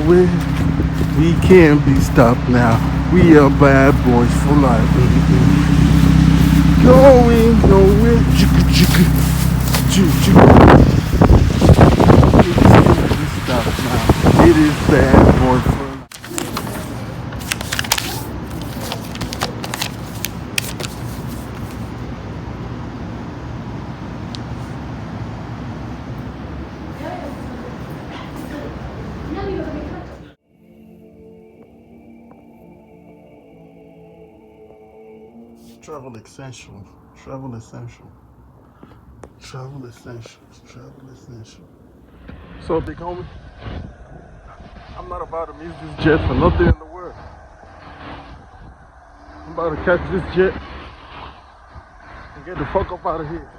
nowhere. We can't be stopped now. We are bad boys for life. Going nowhere. Chicka chicka. Choo-choo. We can't be stopped now. It is bad boy for life. Travel essential. Travel essential. Travel essentials. Travel essential. So big homie, I'm not about to miss this jet for nothing in the world. I'm about to catch this jet and get the fuck up out of here.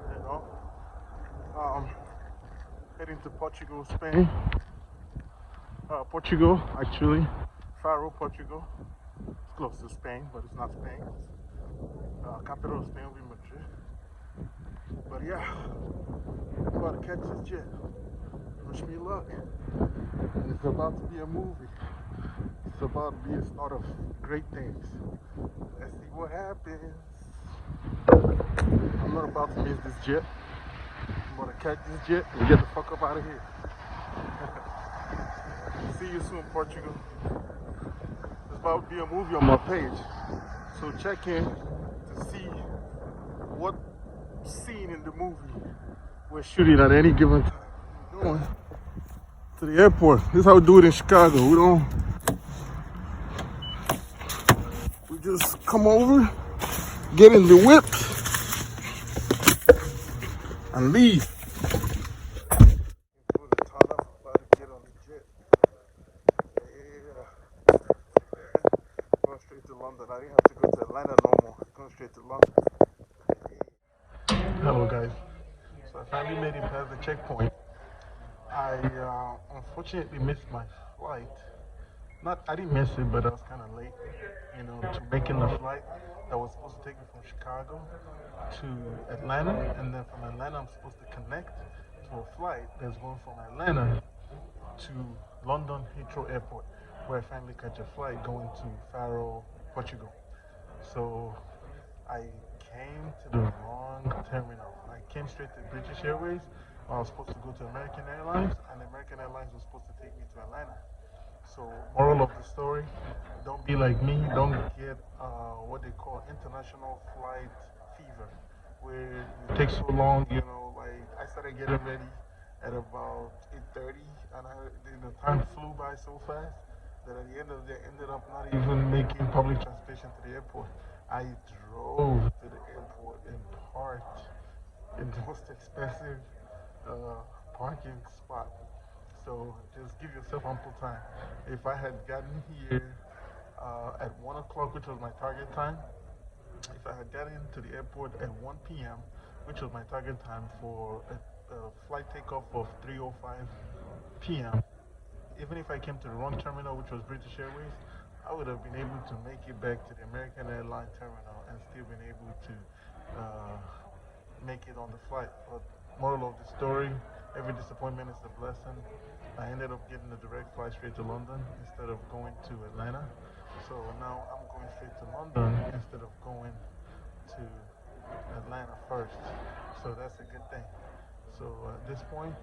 You know, heading to Portugal, Spain. Portugal, actually, Faro, Portugal. It's close to Spain, but it's not Spain. Capital of Spain will be Madrid. But yeah, I'm about to catch this jet. Wish me luck. And it's about to be a movie. It's about to be a start of great things. Let's see what happens. I'm not about to miss this jet. I'm about to catch this jet and get the fuck up out of here. See you soon, Portugal. There's about to be a movie on my page. So check in to see what scene in the movie we're shooting at any given time. We're going to the airport. This is how we do it in Chicago. We just come over, get in the whip, and leave. Going straight to London. I didn't have to go to Atlanta no more. Going straight to London. Hello guys. So I finally made it past the checkpoint. I unfortunately missed my flight. I didn't miss it, but I was kind of late, to making the flight that was supposed to take me from Chicago to Atlanta, and then from Atlanta I'm supposed to connect to a flight that's going from Atlanta to London Heathrow Airport, where I finally catch a flight going to Faro, Portugal. So I came to the wrong terminal. I came straight to British Airways. I was supposed to go to American Airlines, and American Airlines was supposed to take me to Atlanta. So, moral of the story, don't be like me. Don't get what they call international flight fever, where it takes so long, like I started getting ready at about 8:30, and the time flew by so fast that at the end of the day, I ended up not even making public transportation to the airport. I drove to the airport and parked in the most expensive parking spot. So just give yourself ample time. If I had gotten here at 1 o'clock, which was my target time, if I had gotten to the airport at 1 p.m., which was my target time for a flight takeoff of 3:05 p.m., even if I came to the wrong terminal, which was British Airways, I would have been able to make it back to the American Airlines terminal and still been able to make it on the flight. But moral of the story, every disappointment is a blessing. I ended up getting a direct flight straight to London instead of going to Atlanta. So now I'm going straight to London instead of going to Atlanta first. So that's a good thing. So at this point,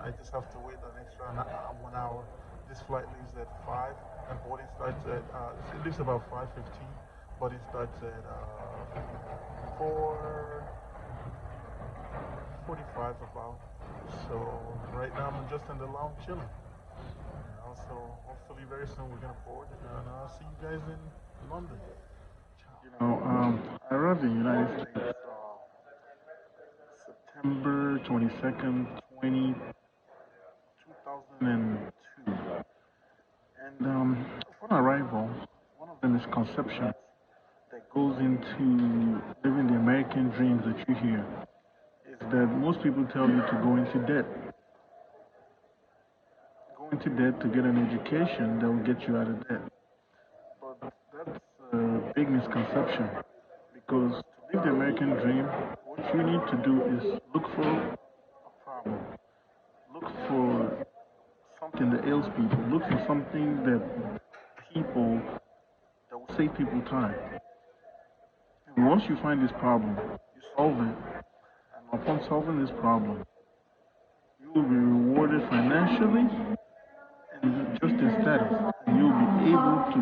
I just have to wait an extra 1 hour. This flight leaves at 5 and boarding starts at, it leaves about 5:15. Boarding starts at 4:45 about. So right now I'm just in the lounge chilling. So hopefully very soon we're gonna board, and I'll see you guys in London. I arrived in the United States September 22nd, 2002. And upon arrival, one of the misconceptions that goes into living the American dreams that you hear is that most people tell you to go into debt. Go into debt to get an education that will get you out of debt. But that's a big misconception, because to live the American dream, what you need to do is look for a problem. Look for something that ails people. Look for something people that will save people time. And once you find this problem, you solve it. And upon solving this problem, you will be rewarded financially and just in status. And you'll be able to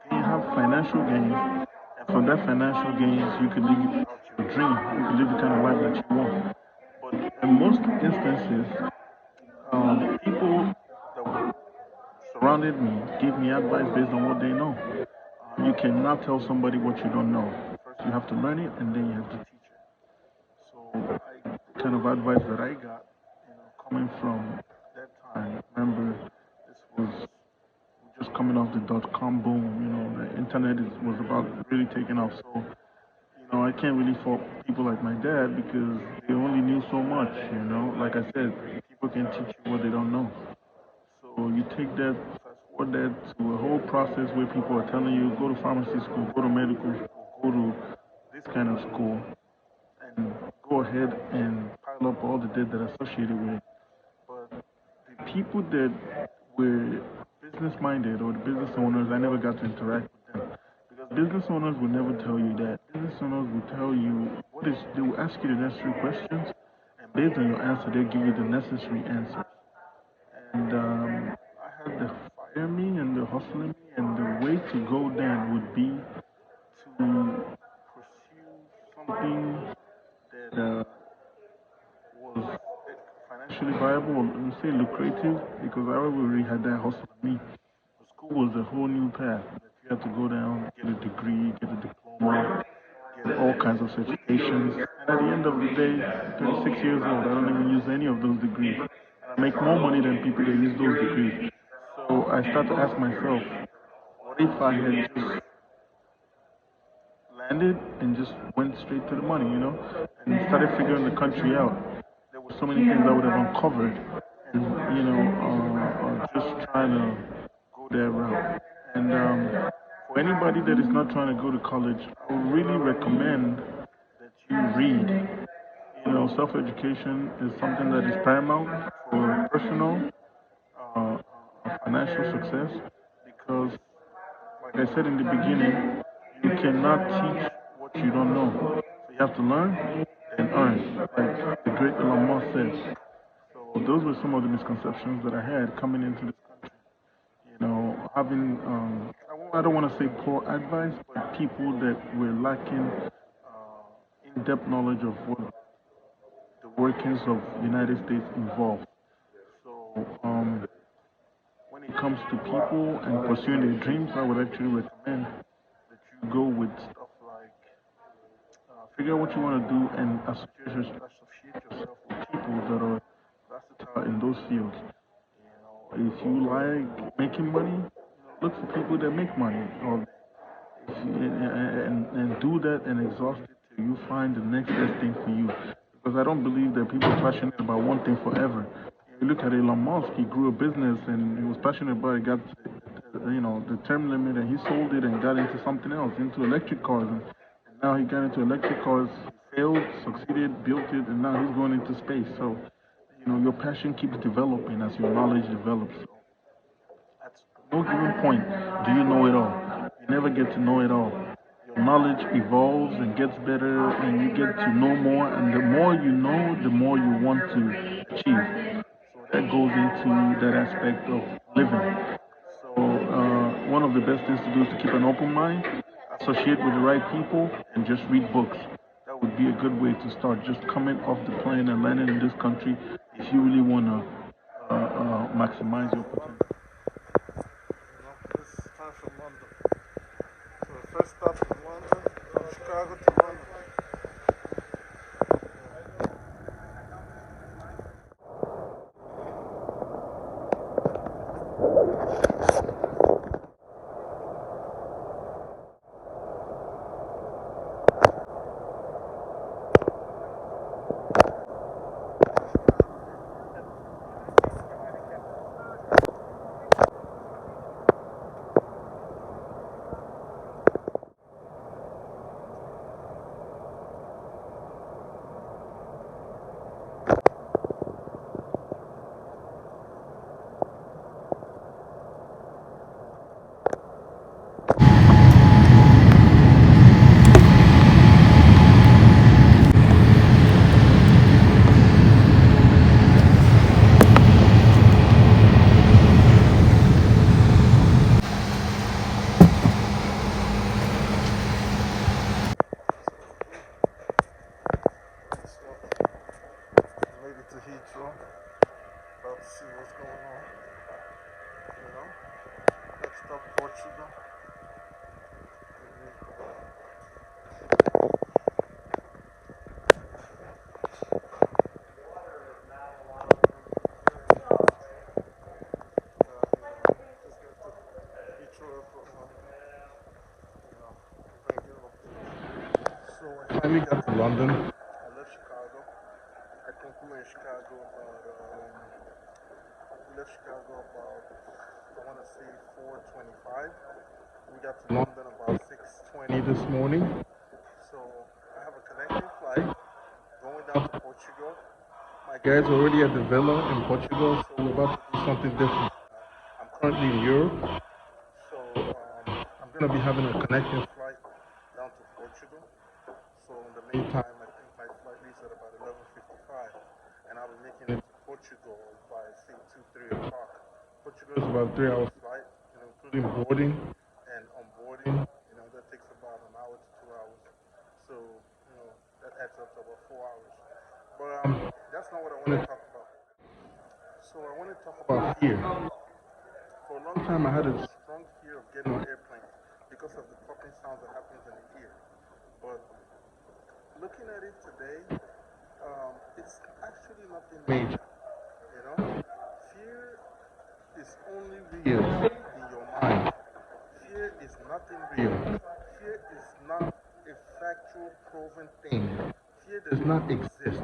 have financial gains. And from that financial gains, you can live out your dream. You can live the kind of life that you want. But in most instances, people that surrounded me gave me advice based on what they know. You cannot tell somebody what you don't know. First, you have to learn it, and then you have to teach it. So, kind of advice that I got, coming from that time. Remember, this was just coming off the dot-com boom. The internet was about really taking off. So, I can't really fault people like my dad because they only knew so much. Like I said, people can teach you what they don't know. So you take that, fast forward that to a whole process where people are telling you, go to pharmacy school, go to medical school, go to this kind of school, and go ahead and pile up all the debt that are associated with it. But the people that were business minded or the business owners, I never got to interact with them. Because business owners will never tell you that. Business owners will tell you they will ask you the necessary questions, and based on your answer, they'll give you the necessary answers. And I had the fire me and the hustling me, and the way to go then would be to pursue something that was financially viable, or let me say lucrative, because I already had that hustle in me. The school was a whole new path that you had to go down, get a degree, get a diploma, get all kinds of certifications. And at the end of the day, 36 years old, I don't even use any of those degrees. And I make more money than people that use those degrees. So I start to ask myself, what if I had just landed and just went straight to the money, and started figuring the country out? There were so many things I would have uncovered, and just trying to go that route. And for anybody that is not trying to go to college, I would really recommend that you read. Self-education is something that is paramount for personal, uh, financial success because, like I said in the beginning, you cannot teach what you don't know. So you have to learn and earn, like the great Elon Musk said. So those were some of the misconceptions that I had coming into this country. Having I don't want to say poor advice, but people that were lacking in-depth knowledge of what the workings of the United States involve. So when it comes to people and pursuing their dreams, I would actually recommend that you go with stuff like figure out what you want to do and associate yourself with people that are versatile in those fields. If you like making money, look for people that make money, or if you, and do that and exhaust it till you find the next best thing for you. Because I don't believe that people are passionate about one thing forever. You look at Elon Musk; he grew a business and he was passionate about it. Got the term limit, and he sold it and got into something else, into electric cars. And now he got into electric cars, failed, succeeded, built it, and now he's going into space. So your passion keeps developing as your knowledge develops. So at no given point do you know it all. You never get to know it all. Your knowledge evolves and gets better, and you get to know more. And the more you know, the more you want to achieve. So that goes into that aspect of living. So one of the best things to do is to keep an open mind, associate with the right people, and just read books. That would be a good way to start. Just coming off the plane and landing in this country if you really want to maximize your potential. This is time for London. So the first stop is London, from Chicago to London. up Portugal. So I finally got to London. I left Chicago. I think we were in Chicago about we left Chicago about I want to say 4:25. We got to London about 6:20 this morning. So I have a connecting flight going down to Portugal. My guys are already at the villa in Portugal, so we're about to do something different. I'm currently in Europe, so I'm going to be having a connecting flight down to Portugal. So in the meantime, I think my flight leaves at about 11:55, and I'll be making it to Portugal by say 2, 3 o'clock. Portugal is about a 3 hour flight, including boarding and onboarding. That takes about an hour to 2 hours. So that adds up to about 4 hours. But that's not what I want to talk about. So I want to talk about fear. For a long time, I had a strong fear of getting on airplanes because of the popping sounds that happens in the ear. But looking at it today, it's actually nothing major. Fear is only real in your mind. Fear is nothing real. Fear is not a factual, proven thing. Fear does not exist.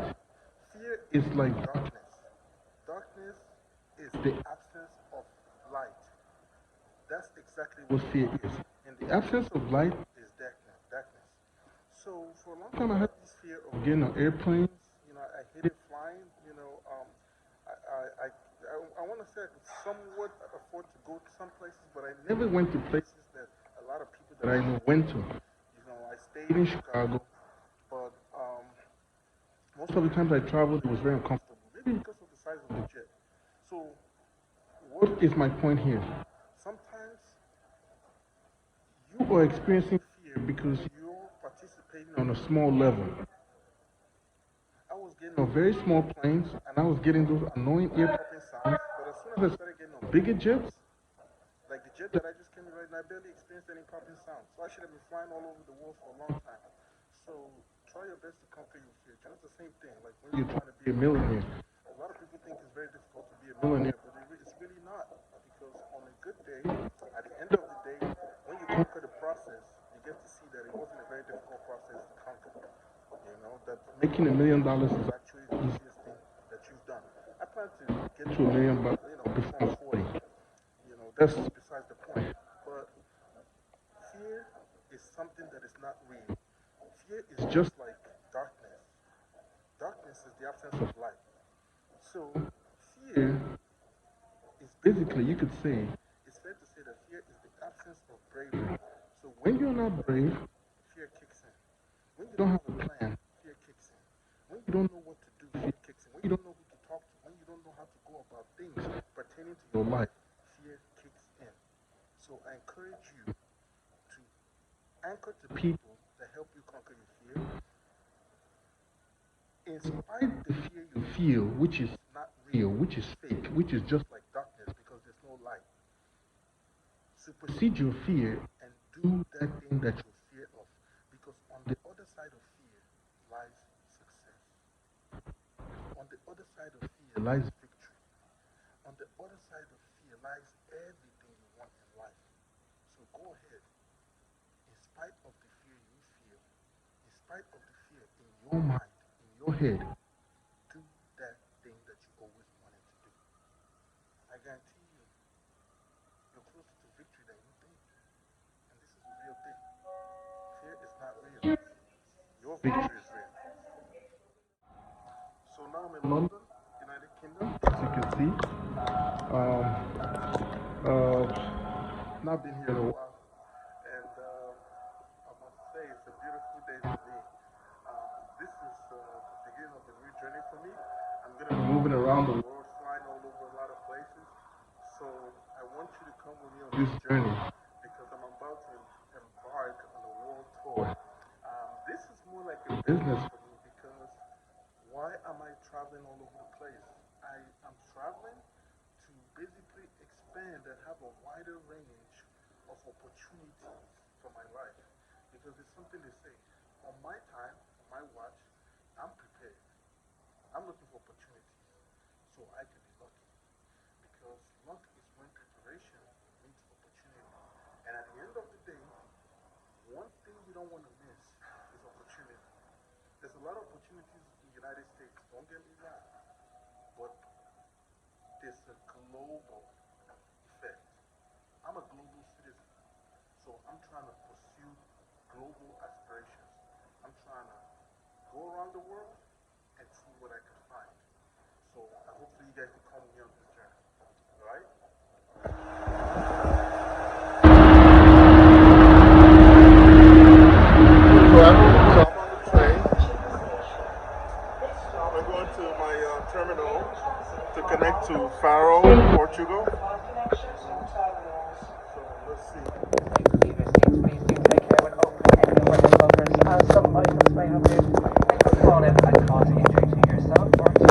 Fear is like darkness. Darkness is the absence of light. That's exactly what fear is. And the absence of light is darkness. So for a long time, I had this fear of getting on airplanes. I hated flying. I want to say I could somewhat afford to go to some places, but I never went to places that a lot of people that I know went to. I stayed in Chicago, but most of the times I traveled, it was very uncomfortable, maybe because of the size of the jet. So, what is my point here? Sometimes you are experiencing fear because you're participating on a small level. I was getting on very small planes, and I was getting those annoying ear-popping sounds, but as soon as I started getting on bigger jets, like the jet that I just came in right now, I barely experienced any popping sounds. So I should have been flying all over the world for a long time. So try your best to conquer your fear. Just the same thing, like when you're trying to be a millionaire. A lot of people think it's very difficult to be a millionaire, but it's really not. Because on a good day, at the end of the day, when you conquer the process, you get to see that it wasn't a very difficult process to conquer. That making $1 million is actually the easiest thing that you've done. I plan to get to a million, but before I'm 40. That's besides the point. But fear is something that is not real. Fear is just like darkness. Darkness is the absence of light. So fear is basically, you could say, it's fair to say that fear is the absence of bravery. So when you're not brave, fear kicks in. When you don't have a plan, fear kicks in. When you don't know what to do, fear kicks in. When you don't know who to talk to, when you don't know how to go about things pertaining to your life, fear kicks in. So I encourage you to anchor to people that help you conquer your fear. In spite of the fear you feel, which is not real, which is fake, which is just like darkness because there's no light. Supersede your fear and do that thing that you're fear of. Because on the other side of fear lies success. On the other side of fear lies victory. On the other side of fear lies everything you want in life. So go ahead. In spite of the fear you feel, in spite of the fear in your mind, in your head, do that thing that you always wanted to do. I guarantee you, you're closer to victory than you think. And this is a real thing. Fear is not real. Your victory is real. So now I'm in London, United Kingdom, as you can see. Um, not been here in a while. And I must say, it's a beautiful day for me. This is the beginning of a new journey for me. I'm going to be moving around the world, flying all over a lot of places. So I want you to come with me on this journey because I'm about to embark on a world tour. This is more like a business for me because why am I traveling all over the place? I am traveling to basically expand and have a wider range of opportunities for my life. Because there's something they say, on my time, on my watch, I'm prepared. I'm looking for opportunities so I can be lucky. Because luck is when preparation meets opportunity. And at the end of the day, one thing you don't want to miss is opportunity. There's a lot of opportunities in the United States, don't get me wrong, but there's a global effect. I'm a global citizen, so I'm trying to pursue global aspirations. I'm trying to go around the world and see what I can find. So hopefully you guys can come with me on this journey. All right? So I'm on the train. I'm going to my terminal to connect to Faro, Portugal. So let's see. Please do take care when opening any umbrella covers, as some items may have moved and could fall in and cause injury to yourself or to